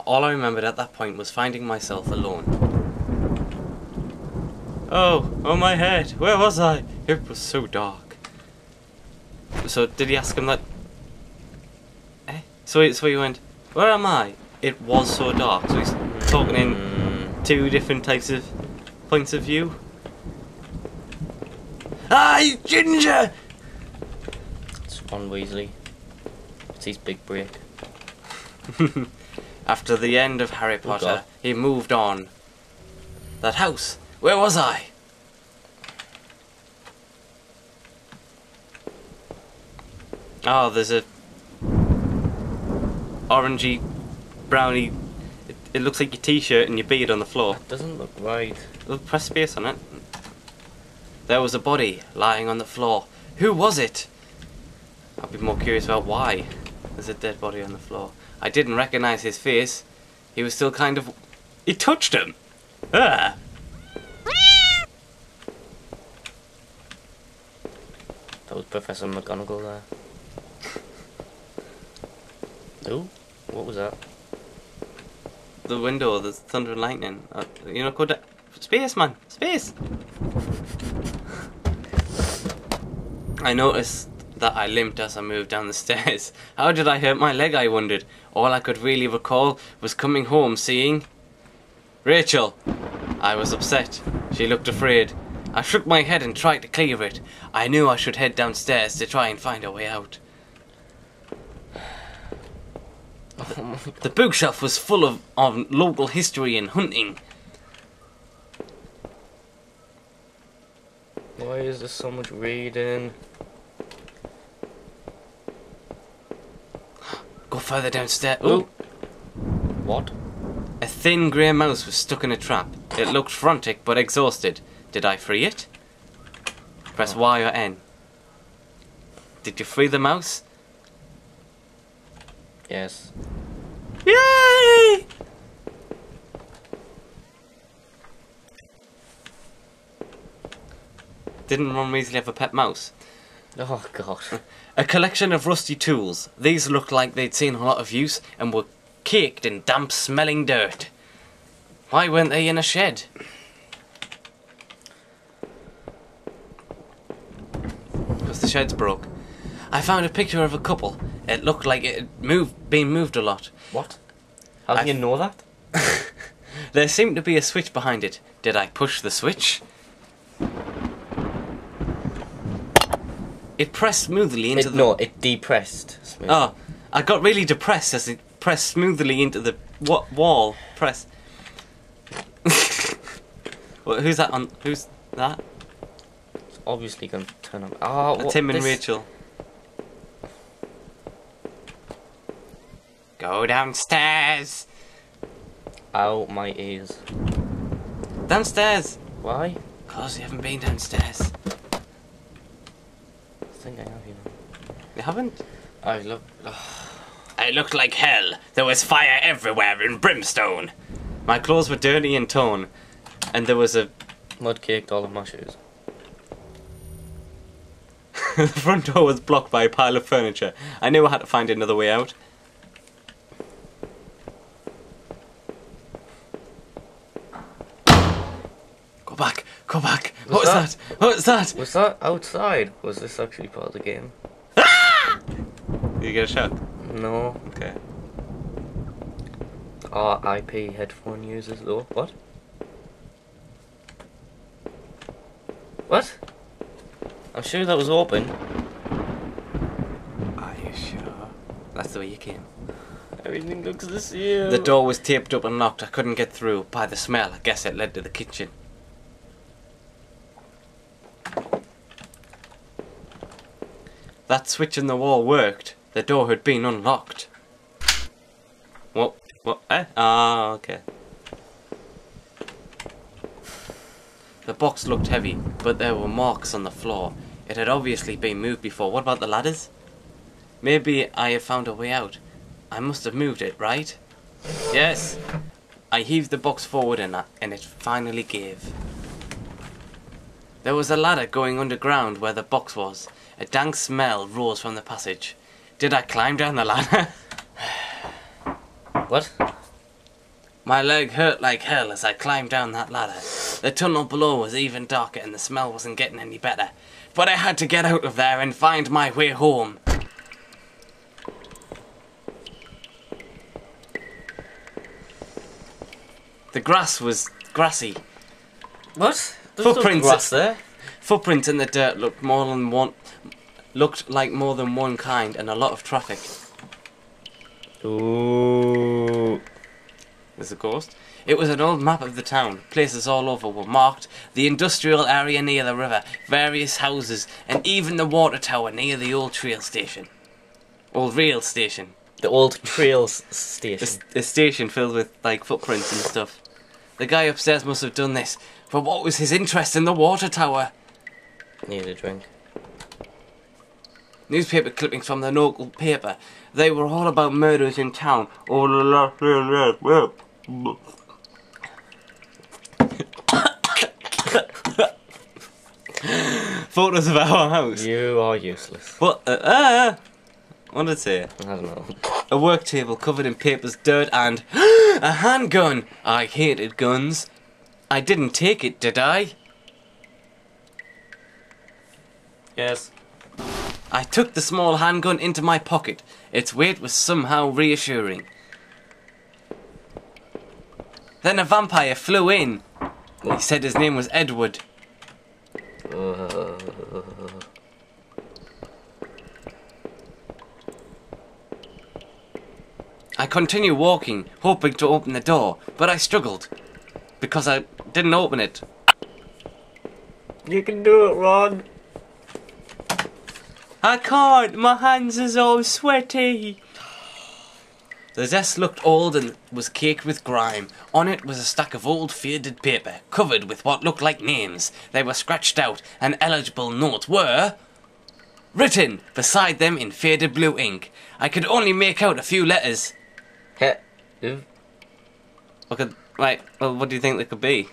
All I remembered at that point was finding myself alone. Oh my head, where was I? It was so dark. So did he ask him that? So he went, where am I? It was so dark. So he's talking in two different types of points of view. Ah, you ginger! It's Ron Weasley. It's his big break. After the end of Harry Potter, he moved on. That house, where was I? Oh, there's a orangey, browny. It looks like your t-shirt and your beard on the floor. That doesn't look right. Well, press space on it. There was a body lying on the floor. Who was it? I'd be more curious about why there's a dead body on the floor. I didn't recognize his face. He was still kind of... He touched him! Ah! That was Professor McGonagall there. Ooh, what was that? The window, there's thunder and lightning. You know, go down. Space, man! Space! I noticed that I limped as I moved down the stairs. How did I hurt my leg, I wondered. All I could really recall was coming home seeing... Rachel! I was upset. She looked afraid. I shook my head and tried to clear it. I knew I should head downstairs to try and find a way out. The bookshelf was full of local history and hunting. Why is there so much reading? Go further downstairs. Ooh. What? A thin grey mouse was stuck in a trap. It looked frantic but exhausted. Did I free it? Press Y or N. Did you free the mouse? Yes. Yay! Didn't Ron Weasley have a pet mouse? Oh god. A collection of rusty tools. These looked like they'd seen a lot of use and were caked in damp smelling dirt. Why weren't they in a shed? Because the shed's broke. I found a picture of a couple. It looked like it had been moved a lot. What? How do you know that? There seemed to be a switch behind it. Did I push the switch? It pressed smoothly into the... No, it depressed smoothly. Oh, I got really depressed as it pressed smoothly into the wall. Press. Well, who's that on? Who's that? It's obviously going to turn on. Oh, That's Tim and Rachel. Go downstairs. Ow, my ears. Downstairs. Why? Because you haven't been downstairs. I think I have, you know. You haven't? I look. It looked like hell. There was fire everywhere and brimstone. My clothes were dirty and torn, and there was a... Mud caked all of my shoes. The front door was blocked by a pile of furniture. I knew I had to find another way out. Go back! Go back! What was that? What was that? Was that outside? Was this actually part of the game? Ah! Did you get a shot? No. Okay. RIP headphone users though. What? What? I'm sure that was open. Are you sure? That's the way you came. Everything looks the same. The door was taped up and locked. I couldn't get through. By the smell, I guess it led to the kitchen. That switch in the wall worked. The door had been unlocked. What? What? Ah, okay. The box looked heavy, but there were marks on the floor. It had obviously been moved before. What about the ladders? Maybe I have found a way out. I must have moved it, right? Yes. I heaved the box forward and it finally gave. There was a ladder going underground where the box was. A dank smell rose from the passage. Did I climb down the ladder? What? My leg hurt like hell as I climbed down that ladder. The tunnel below was even darker and the smell wasn't getting any better. But I had to get out of there and find my way home. The grass was grassy. What? There's Footprints no grass there. Footprints in the dirt looked like more than one kind, and a lot of traffic. Ooh. There's a ghost. It was an old map of the town. Places all over were marked. The industrial area near the river, various houses, and even the water tower near the old trail station. Old rail station. The old trails station. A station filled with, like, footprints and stuff. The guy upstairs must have done this, but what was his interest in the water tower? Need a drink. Newspaper clippings from the local paper. They were all about murders in town. All the last photos of our house. You are useless. What? What did it say? I don't know. A work table covered in papers, dirt, and a handgun. I hated guns. I didn't take it, did I? Yes. I took the small handgun into my pocket. Its weight was somehow reassuring. Then a vampire flew in. He said his name was Edward. I continued walking, hoping to open the door, but I struggled because I didn't open it. You can do it, Ron. I can't, my hands are so sweaty. The desk looked old and was caked with grime. On it was a stack of old faded paper, covered with what looked like names. They were scratched out, and eligible notes were written beside them in faded blue ink. I could only make out a few letters. Okay, right, well, what do you think they could be?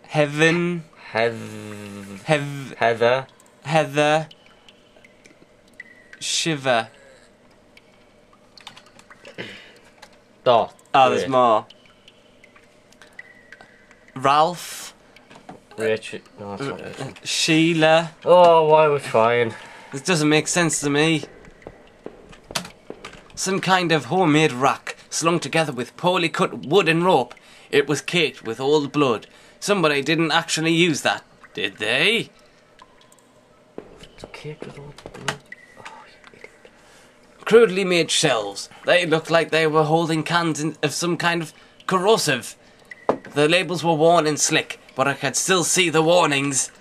Heaven... Heather. Heather. Shiver. Dot. Oh, there's more. Ralph. Richard. No, it's not Richard. Sheila. Oh, why we're trying. This doesn't make sense to me. Some kind of homemade rack, slung together with poorly cut wood and rope. It was caked with old blood. Somebody didn't actually use that, did they? It's caked with old blood. Oh, you idiot. Crudely made shelves. They looked like they were holding cans of some kind of corrosive. The labels were worn and slick, but I could still see the warnings.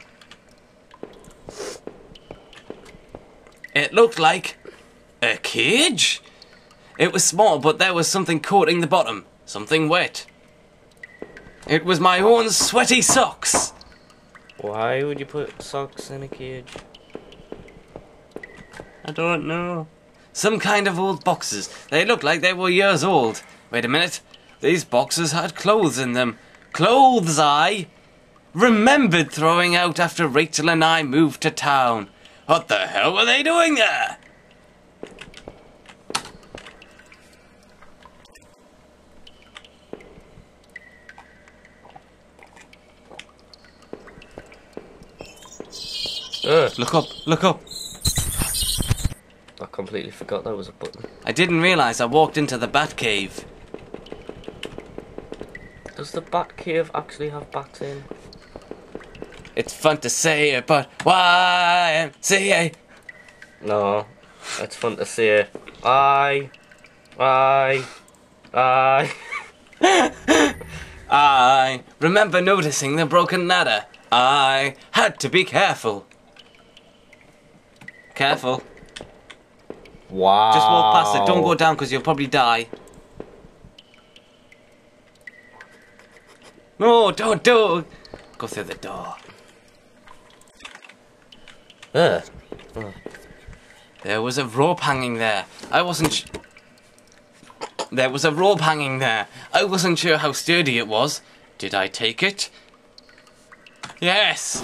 It looked like a cage. It was small, but there was something coating the bottom. Something wet. It was my own sweaty socks. Why would you put socks in a cage? I don't know. Some kind of old boxes. They looked like they were years old. Wait a minute. These boxes had clothes in them. Clothes I remembered throwing out after Rachel and I moved to town. What the hell were they doing there? Look up, look up. I completely forgot there was a button. I didn't realise I walked into the bat cave. Does the bat cave actually have bats in? It's fun to say it, but YMCA. No, it's fun to say. I. I remember noticing the broken ladder. I had to be careful. Careful. Wow. Just walk past it. Don't go down because you'll probably die. No, don't. Go through the door. Oh. There was a rope hanging there. There was a rope hanging there. I wasn't sure how sturdy it was. Did I take it? Yes!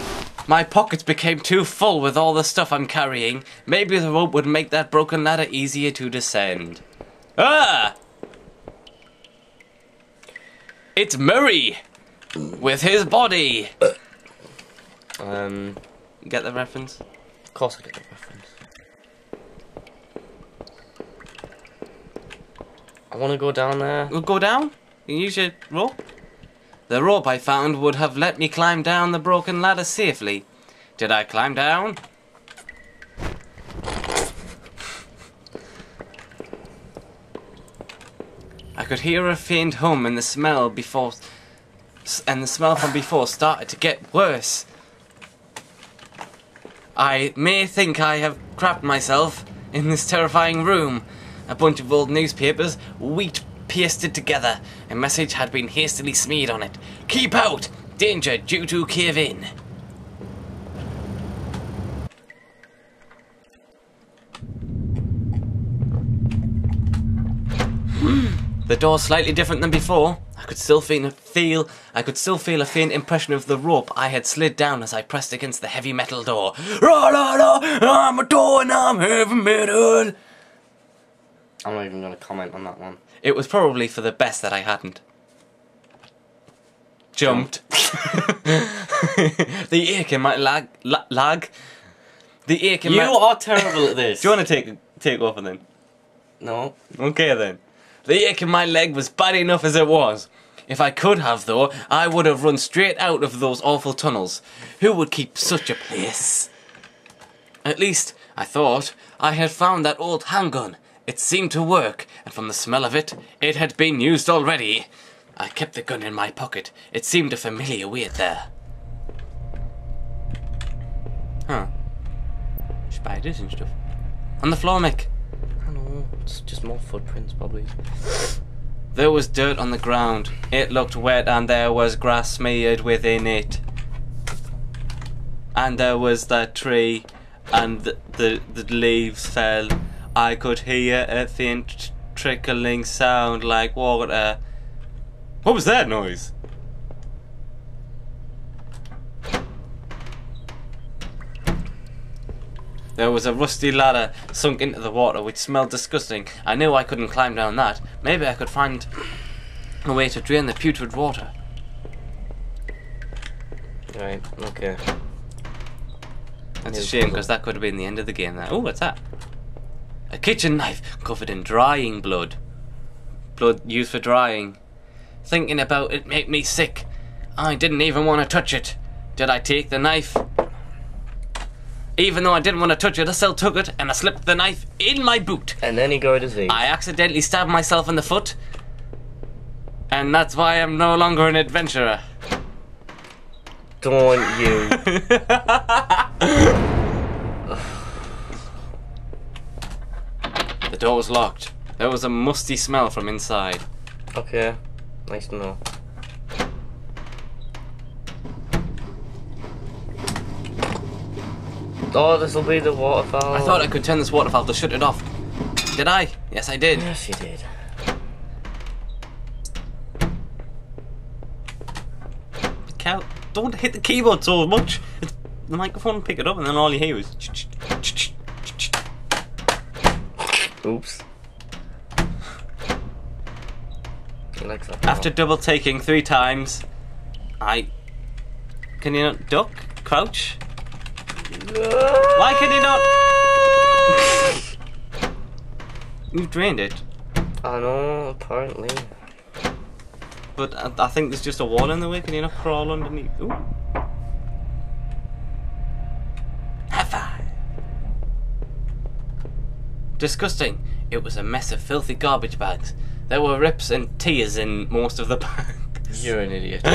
My pockets became too full with all the stuff I'm carrying. Maybe the rope would make that broken ladder easier to descend. Ah! It's Murray with his body. Get the reference? Of course I get the reference. I want to go down there. We'll go down? You use your rope? The rope I found would have let me climb down the broken ladder safely. Did I climb down? I could hear a faint hum, and the smell from before started to get worse. I may think I have trapped myself in this terrifying room. A bunch of old newspapers, wheat pasted together. A message had been hastily smeared on it. Keep out! Danger due to cave in. The door's slightly different than before. I could still feel a faint impression of the rope I had slid down as I pressed against the heavy metal door. La la la, I'm a door and I'm heavy metal. I'm not even going to comment on that one. It was probably for the best that I hadn't jumped. The ache in my lag. The ache in You my... are terrible at this. Do you want to take over then? No. Okay then. The ache in my leg was bad enough as it was. If I could have, though, I would have run straight out of those awful tunnels. Who would keep such a place? At least, I thought, I had found that old handgun. It seemed to work, and from the smell of it, it had been used already. I kept the gun in my pocket. It seemed a familiar weight there. Huh. Spiders and stuff. On the floor, Mick. I know, it's just more footprints probably. There was dirt on the ground. It looked wet and there was grass smeared within it. And there was that tree and the leaves fell. I could hear a faint trickling sound like water. What was that noise? There was a rusty ladder sunk into the water which smelled disgusting. I knew I couldn't climb down that. Maybe I could find a way to drain the putrid water. Right, okay. That's a shame because that could have been the end of the game there. Oh, what's that? A kitchen knife covered in drying blood. Blood used for drying. Thinking about it made me sick. I didn't even want to touch it. Did I take the knife? Even though I didn't want to touch it, I still took it and I slipped the knife in my boot. And then he got a disease. I accidentally stabbed myself in the foot. And that's why I'm no longer an adventurer. Don't you? The door was locked. There was a musty smell from inside. Okay, nice to know. Oh, this'll be the waterfall. I thought I could turn this waterfall to shut it off. Did I? Yes, I did. Yes, you did. Cow, don't hit the keyboard so much. The microphone will pick it up and then all you hear is... Oops. He likes that. After double taking 3 times, I... Can you not duck? Crouch? Why can you not? You've drained it. I know, apparently. But I think there's just a wall in the way. Can you not crawl underneath? Ooh. High five. Disgusting. It was a mess of filthy garbage bags. There were rips and tears in most of the bags. You're an idiot.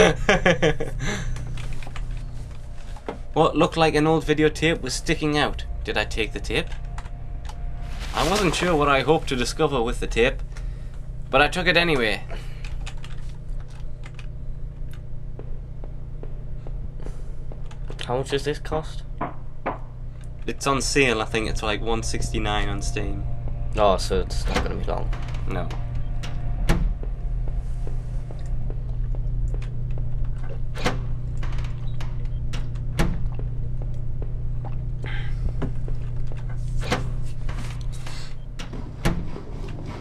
What looked like an old videotape was sticking out. Did I take the tape? I wasn't sure what I hoped to discover with the tape, but I took it anyway. How much does this cost? It's on sale, I think it's like $169 on Steam. Oh, so it's not going to be long. No.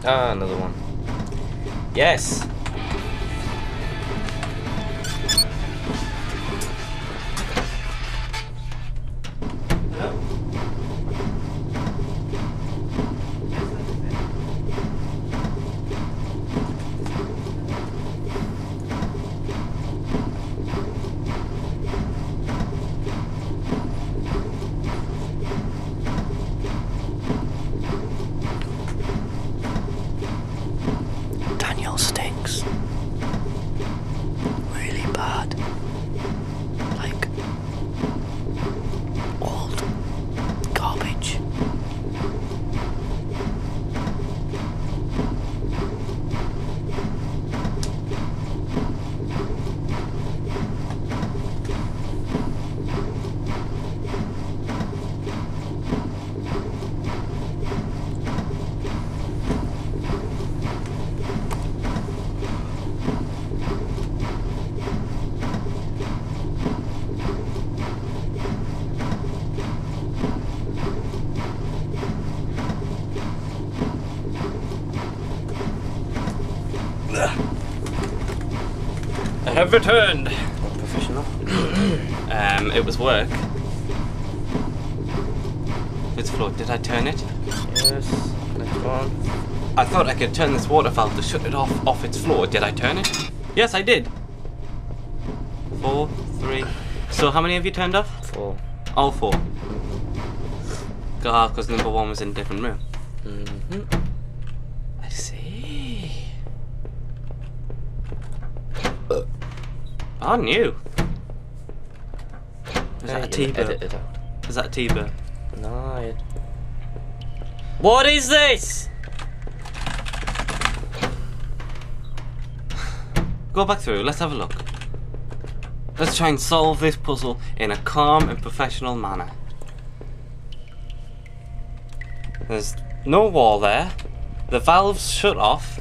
Ah, another one. Yes! Daniel stinks. Really bad. Like old garbage. I have returned. Professional. It was work. It's float. Did I turn it? Yes. Next one. I thought I could turn this water valve to shut it off its floor. Did I turn it? Yes, I did. 4, 3. So how many have you turned off? 4. All 4. Because number 1 was in a different room. I see. Oh, new. Is that a T-bird? Is that a T-bird? No. What is this? Go back through, let's have a look. Let's try and solve this puzzle in a calm and professional manner. There's no wall there. The valve's shut off.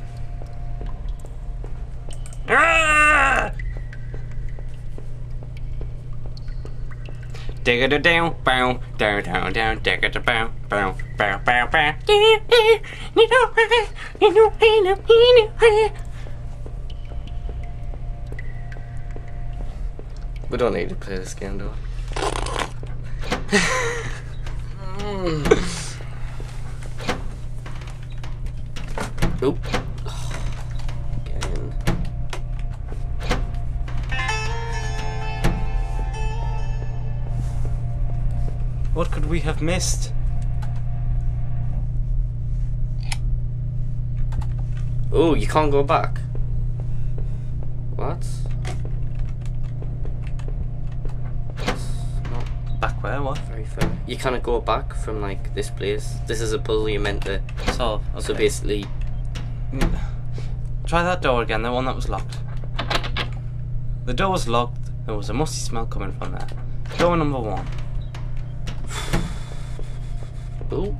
Ah! Dig it down, bow, down, down, down, dig it bow, bow, bow, bow, bow. We don't need to play this game, do we? Oop. Again. What could we have missed? Oh, you can't go back. What? Back where? What? Very fair. You can't go back from like this place. This is a puzzle you meant to Solve. Okay. So basically, try that door again, the one that was locked. The door was locked, there was a musty smell coming from there. Door number 1. ooh.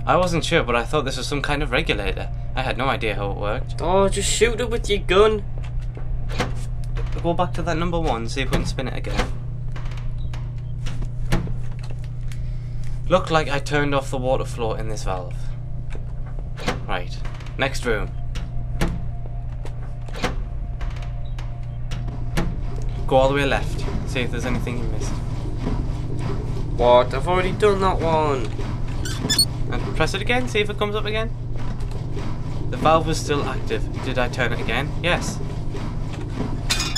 I wasn't sure, but I thought this was some kind of regulator. I had no idea how it worked. Oh, just shoot it with your gun. Go back to that number 1, see if we can spin it again. Looked like I turned off the water flow in this valve. Right, next room. Go all the way left, see if there's anything you missed. What? I've already done that one. And press it again, see if it comes up again. The valve was still active. Did I turn it again? Yes.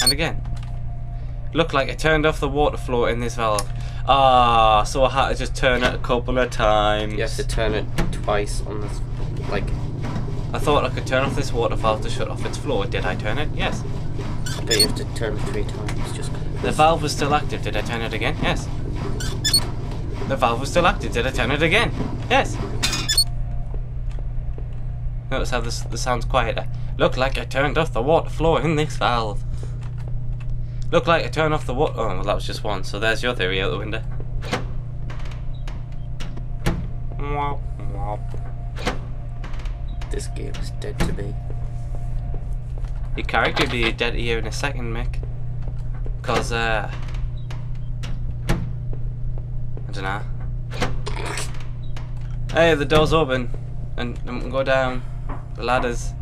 And again. Looked like I turned off the water flow in this valve. Ah, so I had to just turn it a couple of times. You have to turn it twice on this, like. I thought I could turn off this water valve to shut off its flow. Did I turn it? Yes. But you have to turn it 3 times just. The valve was still active. Did I turn it again? Yes. The valve was still active. Did I turn it again? Yes. Notice how this sounds quieter. Looked like I turned off the water flow in this valve. Looked like I turned off the water. Oh, well, that was just one. So there's your theory out the window. This game is dead to me. Your character will be dead to you in a second, Mick. Cause I don't know. Hey, the door's open, and we can go down. The ladders.